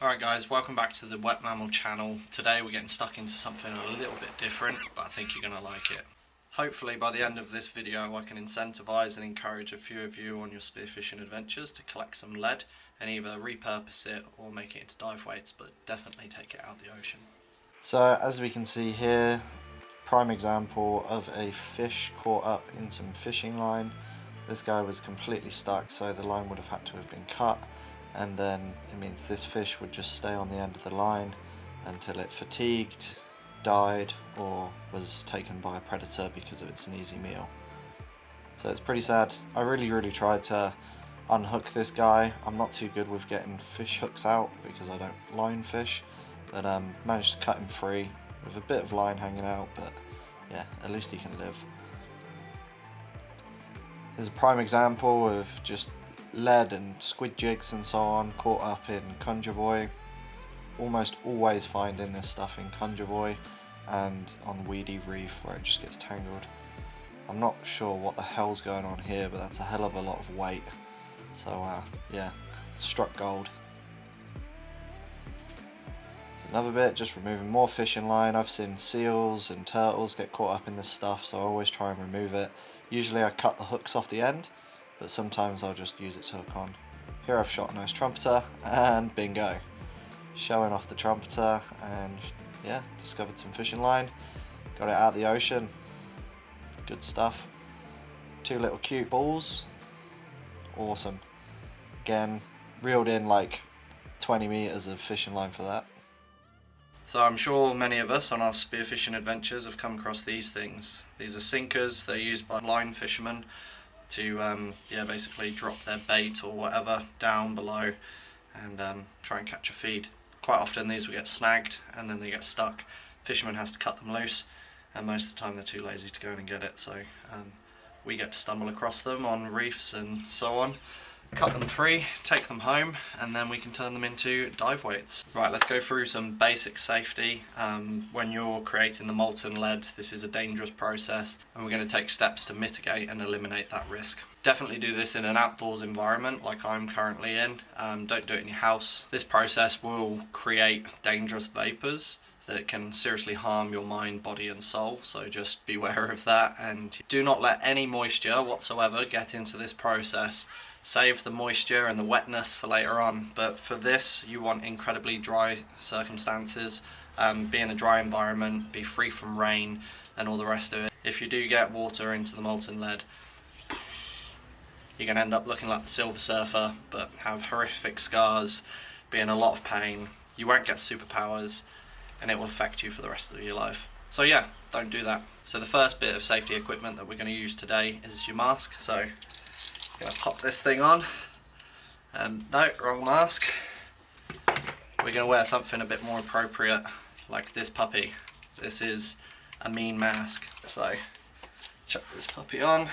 Alright guys, welcome back to the Wet Mammal channel. Today we're getting stuck into something a little bit different, but I think you're going to like it. Hopefully by the end of this video I can incentivise and encourage a few of you on your spearfishing adventures to collect some lead and either repurpose it or make it into dive weights, but definitely take it out of the ocean. So as we can see here, prime example of a fish caught up in some fishing line. This guy was completely stuck, so the line would have had to have been cut, and then it means this fish would just stay on the end of the line until it fatigued, died, or was taken by a predator because it's an easy meal. So it's pretty sad. I really tried to unhook this guy. I'm not too good with getting fish hooks out because I don't line fish, but managed to cut him free with a bit of line hanging out, but yeah, at least he can live. Here's a prime example of just lead and squid jigs and so on caught up in Conjervoi. Almost always finding this stuff in Conjervoi and on weedy reef where it just gets tangled. I'm not sure what the hell's going on here, but that's a hell of a lot of weight. So yeah, struck gold. So another bit, just removing more fishing line. I've seen seals and turtles get caught up in this stuff, so I always try and remove it. Usually I cut the hooks off the end, but sometimes I'll just use it to hook on. Here I've shot a nice trumpeter, and bingo. Showing off the trumpeter, and yeah, discovered some fishing line. Got it out of the ocean. Good stuff. Two little cute balls. Awesome. Again, reeled in like 20 meters of fishing line for that. So I'm sure many of us on our spearfishing adventures have come across these things. These are sinkers. They're used by line fishermen to basically drop their bait or whatever down below and try and catch a feed. Quite often these will get snagged and then they get stuck. Fisherman has to cut them loose, and most of the time they're too lazy to go in and get it, so we get to stumble across them on reefs and so on, cut them free, take them home, and then we can turn them into dive weights. Right, let's go through some basic safety. When you're creating the molten lead, this is a dangerous process, and we're going to take steps to mitigate and eliminate that risk. Definitely do this in an outdoors environment like I'm currently in. Don't do it in your house. This process will create dangerous vapors that can seriously harm your mind, body and soul, so just beware of that, and do not let any moisture whatsoever get into this process. Save the moisture and the wetness for later on, but for this you want incredibly dry circumstances. Be in a dry environment, be free from rain and all the rest of it. If you do get water into the molten lead, you're going to end up looking like the Silver Surfer, but have horrific scars, be in a lot of pain, you won't get superpowers, and it will affect you for the rest of your life. So yeah, don't do that. So the first bit of safety equipment that we're going to use today is your mask. So I'm going to pop this thing on, and no, wrong mask. We're going to wear something a bit more appropriate, like this puppy. This is a mean mask. So chuck this puppy on.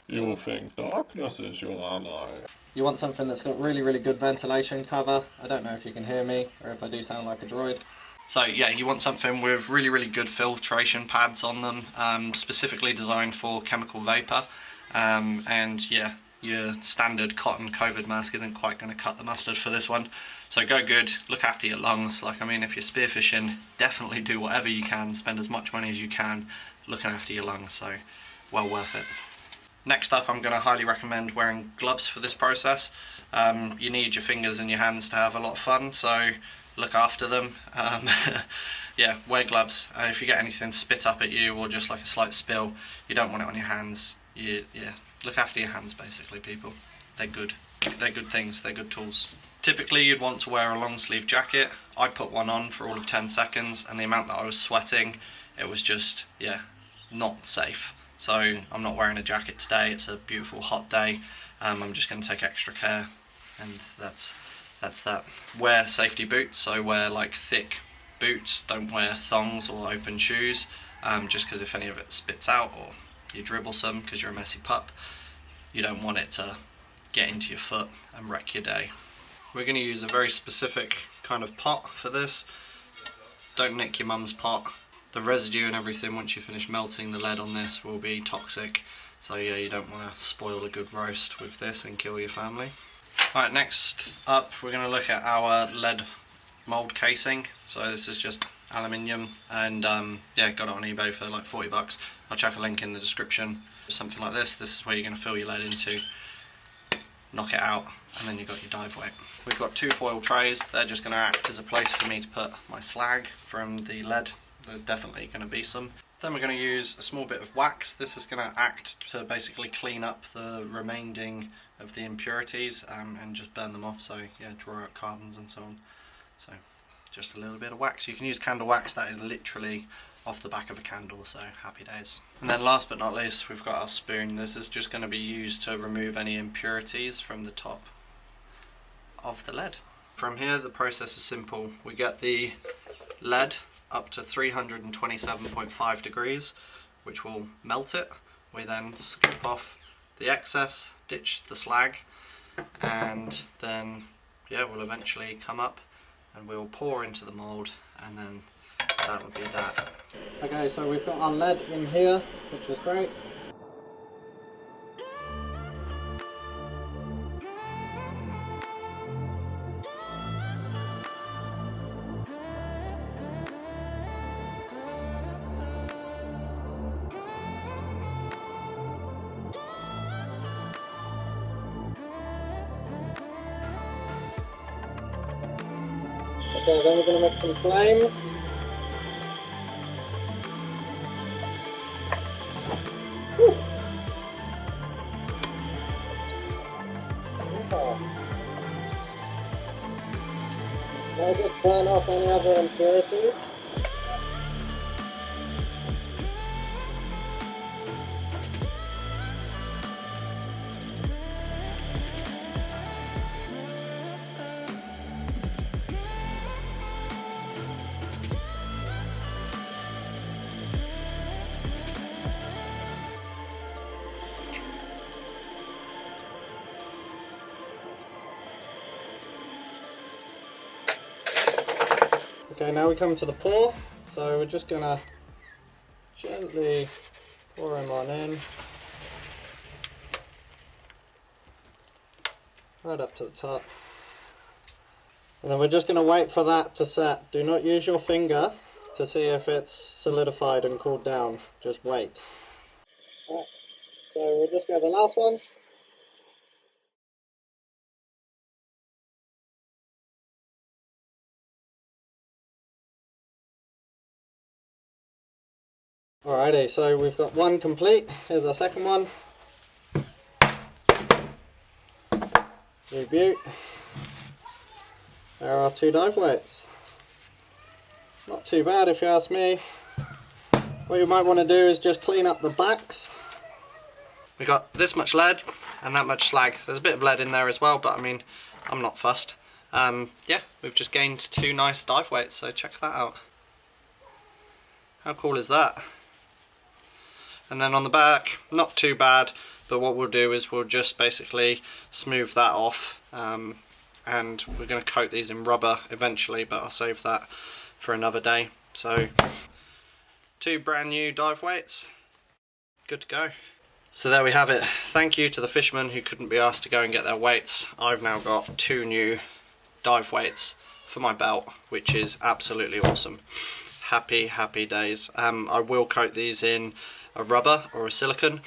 You think darkness is your ally. You want something that's got really good ventilation cover. I don't know if you can hear me or if I do sound like a droid. So yeah, you want something with really good filtration pads on them, specifically designed for chemical vapor. And yeah, your standard cotton COVID mask isn't quite going to cut the mustard for this one. So go good, look after your lungs. Like, I mean, if you're spearfishing, definitely do whatever you can, spend as much money as you can looking after your lungs, so well worth it. Next up, I'm going to highly recommend wearing gloves for this process. You need your fingers and your hands to have a lot of fun, so look after them. Yeah, wear gloves. If you get anything spit up at you or just like a slight spill, you don't want it on your hands. Yeah, look after your hands basically, people. They're good. They're good things, they're good tools. Typically you'd want to wear a long sleeve jacket. I put one on for all of 10 seconds, and the amount that I was sweating, it was just, yeah, not safe. So I'm not wearing a jacket today. It's a beautiful hot day. I'm just going to take extra care, and that's that. Wear safety boots, so wear like thick boots. Don't wear thongs or open shoes, just because if any of it spits out or you dribble some because you're a messy pup, you don't want it to get into your foot and wreck your day. We're going to use a very specific kind of pot for this. Don't nick your mum's pot. The residue and everything, once you finish melting the lead on this, will be toxic. So yeah, you don't want to spoil a good roast with this and kill your family. Right, next up we're going to look at our lead mould casing. So this is just aluminium, and yeah, got it on eBay for like 40 bucks. I'll chuck a link in the description. Something like this is where you're going to fill your lead into, knock it out, and then you've got your dive weight. We've got 2 foil trays. They're just going to act as a place for me to put my slag from the lead. There's definitely going to be some. Then we're going to use a small bit of wax. This is going to act to basically clean up the remaining of the impurities and just burn them off, so yeah, draw out carbons and so on. So just a little bit of wax. You can use candle wax, that is literally off the back of a candle, so happy days. And then last but not least, we've got our spoon. This is just going to be used to remove any impurities from the top of the lead. From here the process is simple. We get the lead up to 327.5 degrees, which will melt it. We then scoop off the excess, ditch the slag, and then yeah, we'll eventually come up and we'll pour into the mould, and then that'll be that. Okay, so we've got our lead in here, which is great. Okay, then we're going to make some flames. Whew. Now just burn off any other impurities. Okay, now we come to the pour, so we're just going to gently pour him on in, right up to the top, and then we're just going to wait for that to set. Do not use your finger to see if it's solidified and cooled down, just wait. Right, so we'll just go the last one. Alrighty, so we've got one complete. Here's our second one. New beaut. There are 2 dive weights. Not too bad if you ask me. What you might want to do is just clean up the backs. We got this much lead and that much slag. There's a bit of lead in there as well, but I mean, I'm not fussed. Yeah, we've just gained 2 nice dive weights, so check that out. How cool is that? And then on the back, not too bad, but what we'll do is we'll just basically smooth that off, and we're going to coat these in rubber eventually, but I'll save that for another day. So 2 brand new dive weights, good to go. So there we have it. Thank you to the fishermen who couldn't be asked to go and get their weights. I've now got 2 new dive weights for my belt, which is absolutely awesome. Happy days. I will coat these in a rubber or a silicone,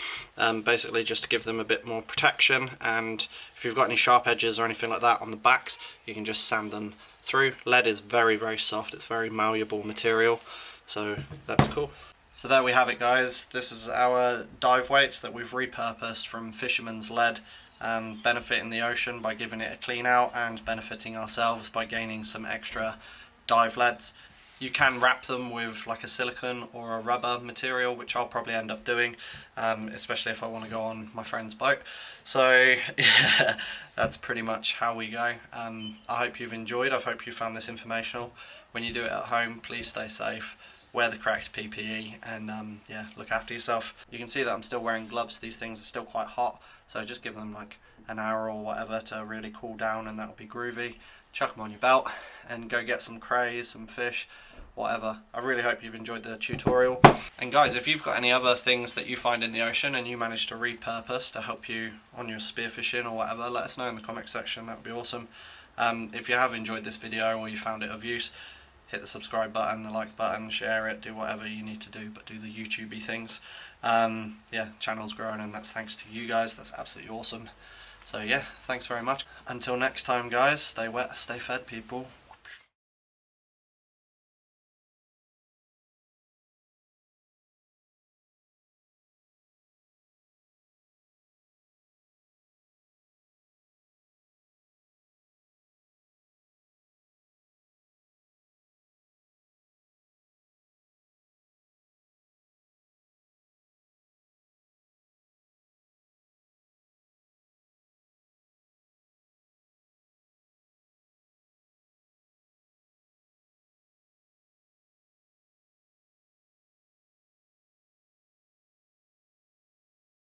basically just to give them a bit more protection, and if you've got any sharp edges or anything like that on the backs, you can just sand them through. Lead is very soft, it's very malleable material, so that's cool. So there we have it, guys. This is our dive weights that we've repurposed from fisherman's lead, benefiting the ocean by giving it a clean out and benefiting ourselves by gaining some extra dive leads. You can wrap them with like a silicone or a rubber material, which I'll probably end up doing, especially if I want to go on my friend's boat. So yeah, that's pretty much how we go. I hope you've enjoyed. I hope you found this informational. When you do it at home, please stay safe, wear the correct PPE, and yeah, look after yourself. You can see that I'm still wearing gloves. These things are still quite hot, so just give them like an hour or whatever to really cool down, and that'll be groovy. Chuck them on your belt and go get some crays, some fish, whatever. I really hope you've enjoyed the tutorial. And guys, if you've got any other things that you find in the ocean and you manage to repurpose to help you on your spearfishing or whatever, let us know in the comment section. That would be awesome. If you have enjoyed this video or you found it of use, hit the subscribe button, the like button, share it, do whatever you need to do, but do the YouTubey things. Yeah, channel's growing, and that's thanks to you guys. That's absolutely awesome. So yeah, thanks very much. Until next time guys, stay wet, stay fed people.